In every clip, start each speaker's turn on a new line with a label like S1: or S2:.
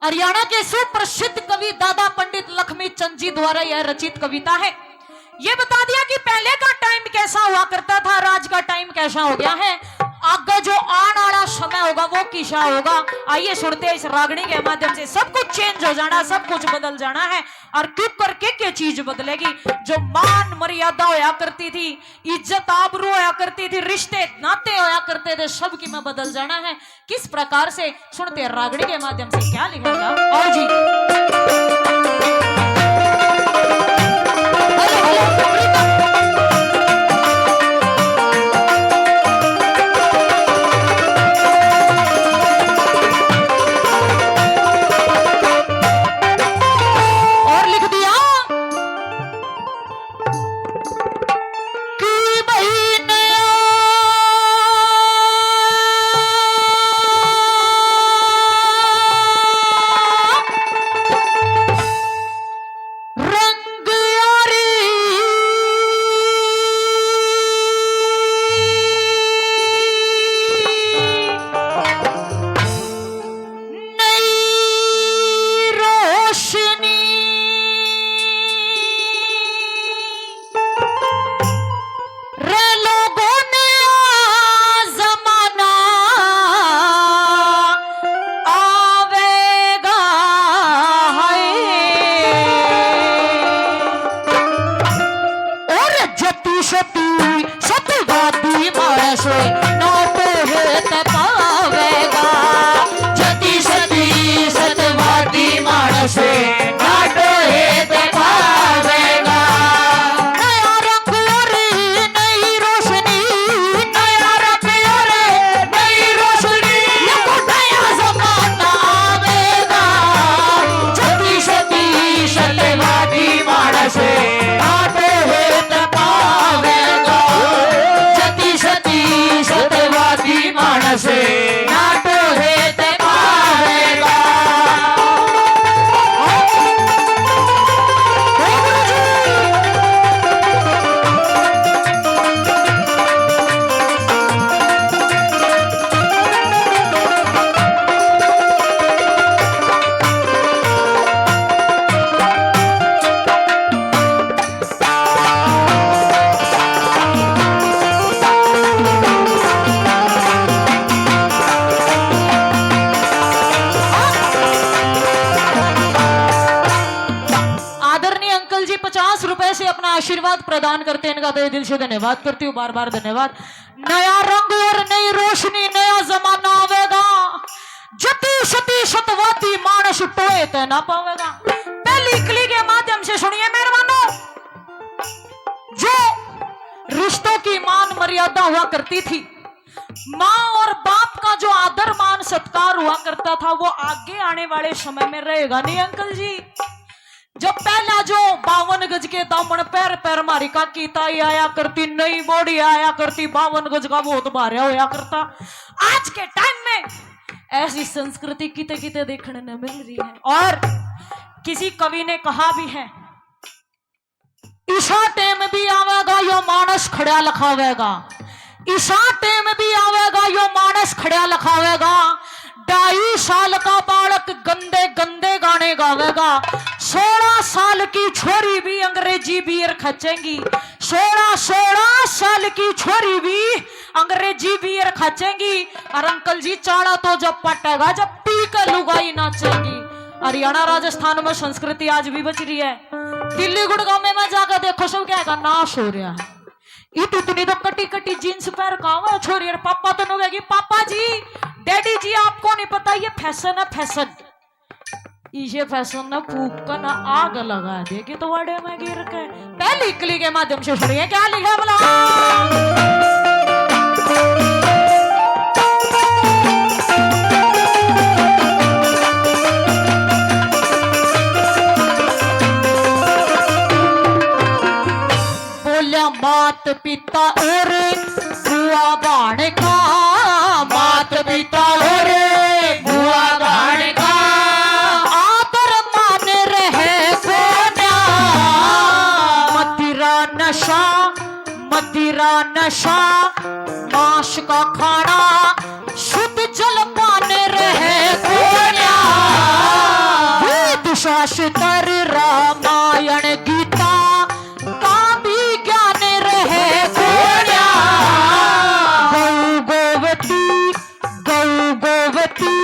S1: हरियाणा के सुप्रसिद्ध कवि दादा पंडित लक्ष्मी चंद जी द्वारा यह रचित कविता है। ये बता दिया कि पहले का टाइम कैसा हुआ करता था, आज का टाइम कैसा हो गया है, आगे जो आने वाला समय होगा वो किसा होगा। आइए सुनते हैं इस रागनी के माध्यम से। सब कुछ चेंज हो जाना, सब कुछ बदल जाना है। और क्यों करके क्या चीज बदलेगी? जो मान मर्यादा होया करती थी, इज्जत आबरू होया करती थी, रिश्ते नाते होया करते थे, सब की में बदल जाना है। किस प्रकार से सुनते हैं रागनी के माध्यम से क्या लिखा था। और जी आशीर्वाद प्रदान करते हैं, इनका तो दिल से धन्यवाद करती हूँ, बार बार धन्यवाद। नया रंग और नई रोशनी, नया जमाना आवेगा, जति सती सतवाती मानस टोए ते ना पावेगा। पहली कली के माध्यम से सुनिए मेहरबानों, जो रिश्तों की मान मर्यादा हुआ करती थी, माँ और बाप का जो आदर मान सत्कार हुआ करता था, वो आगे आने वाले समय में रहेगा नहीं अंकल जी। जब पहला जो 52 गज के दामन पैर पैर मारी काकी ताई आया करती, नई बॉडी आया करती, 52 गज का बहुत भार्या होया करता। आज के टाइम में ऐसी संस्कृति किते किते देखने न मिल रही है। और किसी कवि ने कहा भी है, ईशा टेम भी आवेगा यो मानस खड़ा लखावेगा, ईशा टेम भी आवेगा यो मानस खड़ा लखावेगा। 2.5 साल का बालक गंदे गंदे गाने गावेगा, 16 साल की छोरी भी अंग्रेजी बियर खचेंगी, 16 साल की छोरी भी अंग्रेजी बियर खचेंगी। और अंकल जी चाड़ा तो जब पटेगा जब पी कर लुगाई नाचेंगी। हरियाणा राजस्थान में संस्कृति आज भी बच रही है। दिल्ली गुड़गांव में जाकर देखो सब क्या है, नाश हो रहा है। इतनी तो कटी कटी जींस पैर का छोरी, और पापा तो नहीं, पापा जी डैडी जी आपको नहीं पता ये फैशन है, फैशन ये फैशन ना फूक का ना आग लगा देगी तो वाड़े में गिर के। पहली कली के माध्यम से सुनिए क्या लिखा बोला। बोलिया मात पिता और बुआ बाण का, मात पिता और बुआ बाण का आदर मान रहे सोना। मदिरा नशा मांस का खाना, शुद्ध जल पान रहे सोना। शास्त्र रामायण गीता का भी ज्ञान रहे कोन्या। गौ गोवती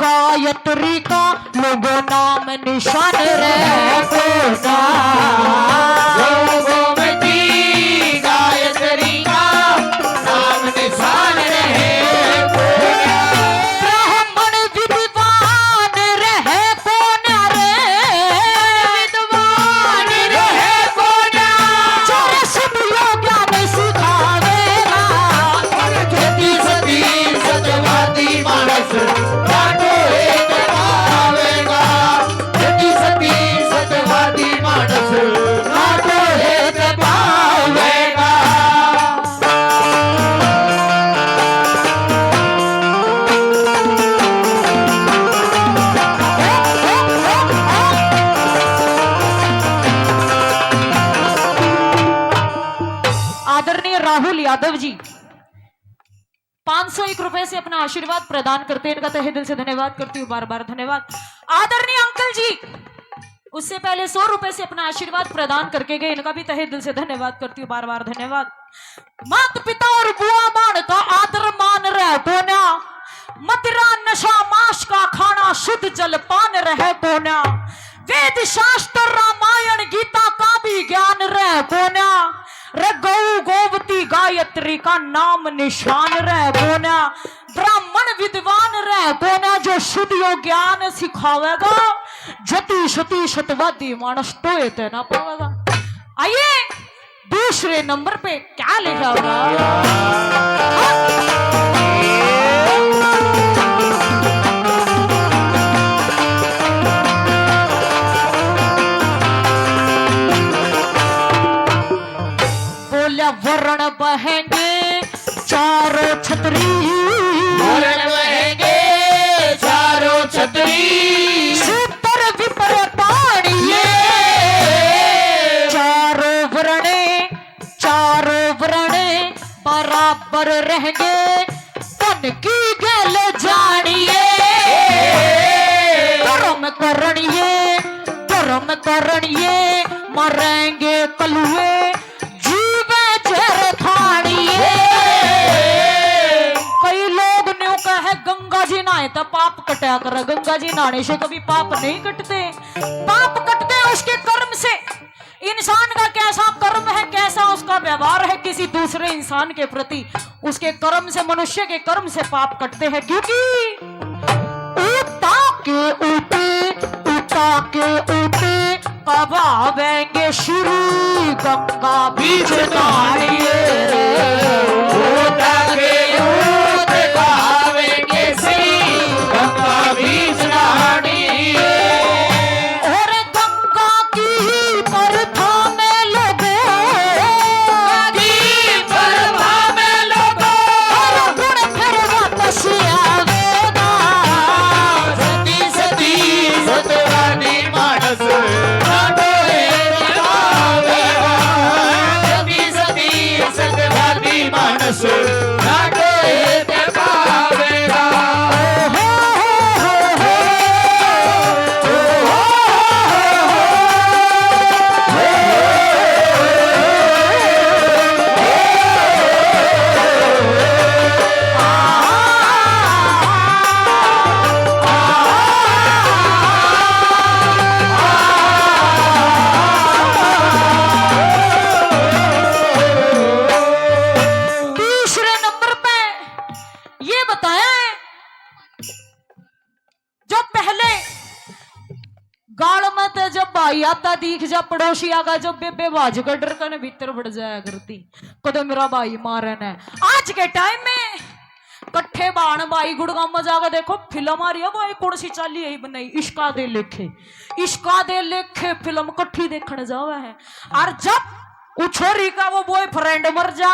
S1: गायत्री का लोगो नाम निशान रहे कोना।
S2: गौ गोमती गायत्री का नाम निशान रहे कोन्या।
S1: ब्राह्मण विद्वान रहे कोन्या रे,
S2: विद्वान रहे कोन्या।
S1: जो सदियों ज्ञान सिखावेगा।
S2: जति सती सत्यवादी मानस काटो एक पावेगा। जति सती सत्यवादी मानस काटो एक पावेगा।
S1: आदरणीय राहुल यादव जी 501 रुपए से अपना आशीर्वाद प्रदान करते हैं, इनका तहे दिल से धन्यवाद करती हूँ, बार बार धन्यवाद। आदरणीय अंकल जी उससे पहले 100 रुपए से अपना आशीर्वाद प्रदान करके गए, इनका भी तहे दिल से धन्यवाद करती हूँ, बार बार धन्यवाद। माता पिता और बुआ बाण का आदर मान रहे कोन्या। मदिरा नशा मांस का खाना शुद्ध जलपान रहे कोन्या। वेद शास्त्र रामायण गीता का भी ज्ञान रहे कोन्या। रे गौ गोवती गायत्री का नाम निशान रहे कोन्या। ब्राह्मण विद्वान रहे कोन्या जो शुद्ध योग ज्ञान सिखावेगा। जति शती शतवादी मानस तो ये ना पावेगा। आइए दूसरे नंबर पे क्या लिखा होगा। बोलिया वर्ण बहेंगे चारों छतरी।
S2: वरण बहेंगे चारों छतरी।
S1: सुपर विपर पाड़िए चारों वरणे बराबर रहेंगे। तन की गल जानिए धर्म करणिए मरेंगे कलुए जीवे जहर खानिए। कई लोग न्यू कहे गंगा जी नहाए तो पाप कटा कर। गंगा जी नहाने से कभी पाप नहीं कटते। पाप कटते हैं उसके कर्म से। इंसान का कैसा कर्म है, कैसा उसका व्यवहार है किसी दूसरे इंसान के प्रति, उसके कर्म से, मनुष्य के कर्म से पाप कटते हैं। क्योंकि उता के ऊटे कब आवेंगे श्री गंगा बीच नहाइए।
S2: उता के ऊट बहावेंगे श्री गंगा बीच नहानिए।
S1: और गंगा की परथा में लोगों
S2: की परवा में लोगों
S1: और गुण फिर वापस आवेगा।
S2: सती सती सत्यवादी मानस काटो एक पावेगा। सती सती सत्यवादी मानस काटो एक पावेगा।
S1: तीसरे नंबर पे ये बताएं, जो पहले गाड़ में तो जब भाई आता दिख जा पड़ोसी आगा, जब बेबे बाज का डर का भीतर बढ़ जाया करती कदो मेरा भाई मारन है। आज के टाइम में कट्ठे बाण भाई गुड़गांव में जाकर देखो फिल्म आ रही है भाई, कौन सी चाली यही बनाई, इश्का दे लेखे फिल्म कट्ठी देखने जावा है। और जब उछोरी का वो बॉयफ्रेंड मर जा,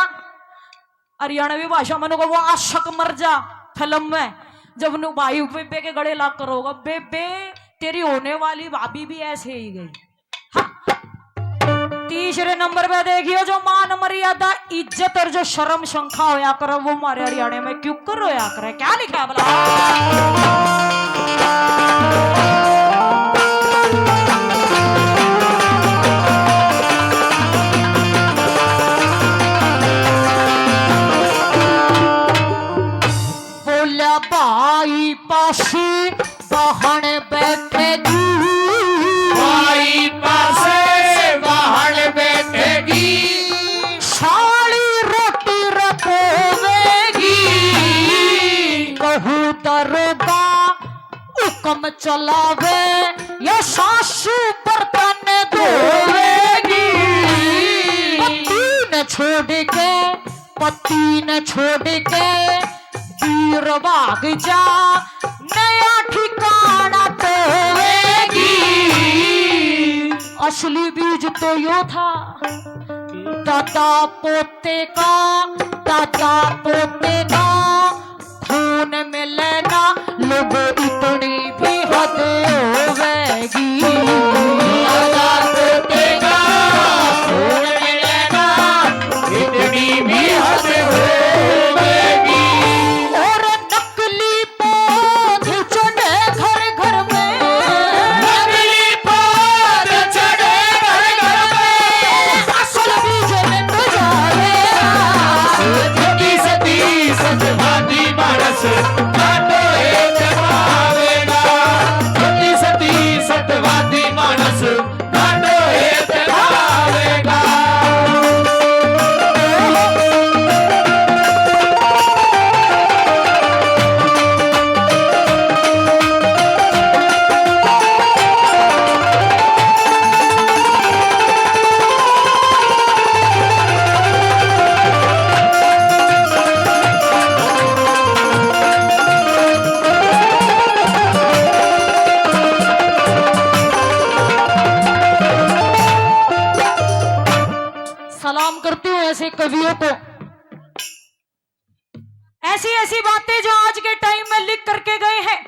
S1: हरियाणवी भाषा में वो आशक मर जा फिल्म में, जब नु भाई बेबे के गले ला कर होगा, बेबे तेरी होने वाली भाभी भी ऐसे ही गई। हाँ। तीसरे नंबर पे देखियो जो मान मर्यादा इज्जत और जो शर्म शंखा होया कर वो हमारे हरियाणा में क्यों कर होया करे। क्या लिखा है बोला। वाहन बैठेगी,
S2: माई पासे वाहन बैठेगी,
S1: साली रोटी रखोवेगी, कहू दरोगा हुक्म चलावे, या सासू बर्तन धोवेगी। पति न छोड़ के तीर भाग जा, नया ठिकाना तोड़ेगी। असली बीज तो यो था दादा पोते का, दादा पोते का खून में लेना, लोग इतनी भी हद होवेगी।
S2: दादा पोते का खून में लेना, इतनी भी हद होवेगी।
S1: और नकली पौध चढ़े घर घर में,
S2: नकली पौध चढ़े घर घर में,
S1: असल बीज में तो जाएगा।
S2: सती सती सतवादी मानस काटो एक भावेगा, सती सती सतवादी मानस काटो एक भावेगा।
S1: सलाम करती हूँ ऐसे कवियों को। ऐसी ऐसी बातें जो आज के टाइम में लिख करके गए हैं।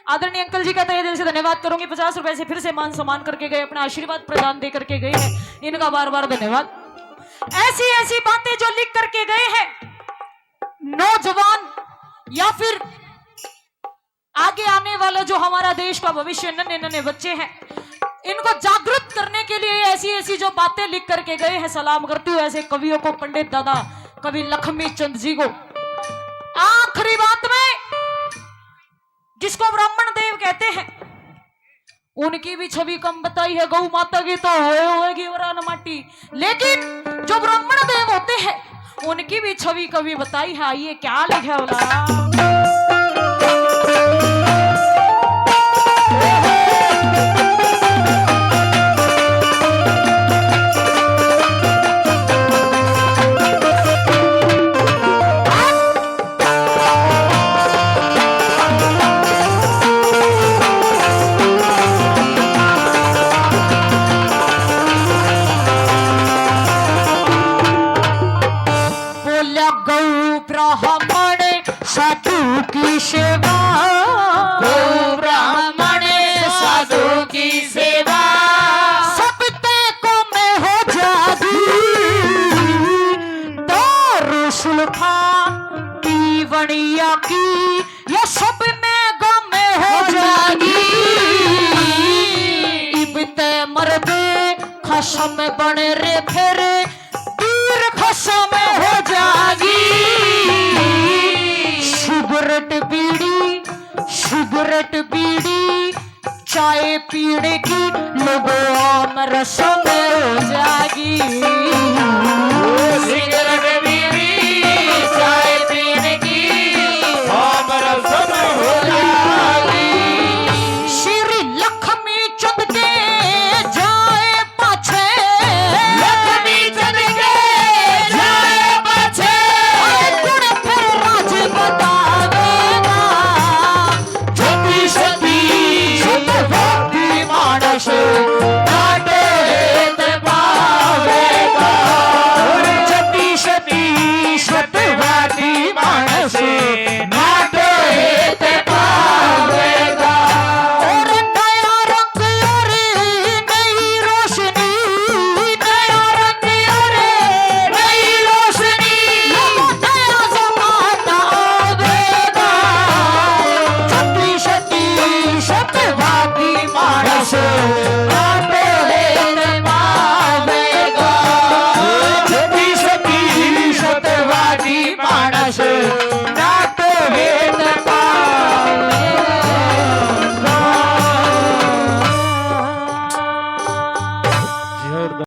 S1: आदरणीय अंकल जी का तहे दिल से धन्यवाद करूंगी। 50 रुपए से फिर से मान सम्मान करके गए, अपना आशीर्वाद प्रदान दे करके गए हैं, इनका बार बार धन्यवाद। ऐसी ऐसी बातें जो लिख करके गए हैं, नौजवान या फिर आगे आने वाला जो हमारा देश का भविष्य, नन्हे नन्हे बच्चे हैं, इनको जागृत करने के लिए ऐसी ऐसी जो बातें लिख करके गए हैं। सलाम करती हूँ ऐसे कवियों को, पंडित दादा कवि लक्ष्मी चंद जी को। आखिरी बात में जिसको ब्राह्मण देव कहते हैं, उनकी भी छवि कम बताई है। गौ माता की तो होएगी वरान माटी, लेकिन जो ब्राह्मण देव होते हैं उनकी भी छवि कभी बताई है। आइए क्या लिखा बोला। साधु की सेवा,
S2: गौ ब्राह्मण साधु की सेवा,
S1: सब को में हो जागी। दारू सुल्फा पीवनिया की, ये सब में गम में हो जागी। इबते मर्दे खसम बने रे, फिर तीर खसम हो जागी। सिगरेट बीड़ी चाय पीने की, लोगों में रसम हो जागी।
S2: सिगरेट बीड़ी चाय पीने की, हम रसम हो जाएगी।
S1: श्री लक्ष्मी चंद के जाए पाछे,
S2: लक्ष्मी चंद के जाए पाछे,
S1: गुण फिर राज बतावेगा।
S2: सती सती सतवादी मानस काटो एक भावेगा, सती सती सतवादी मानस काटो एक भावेगा।
S1: और नया रंग और नई रोशनी,
S2: नया रंग और नई रोशनी,
S1: नया जमाना आवेगा।
S2: सती सती सतवादी मानस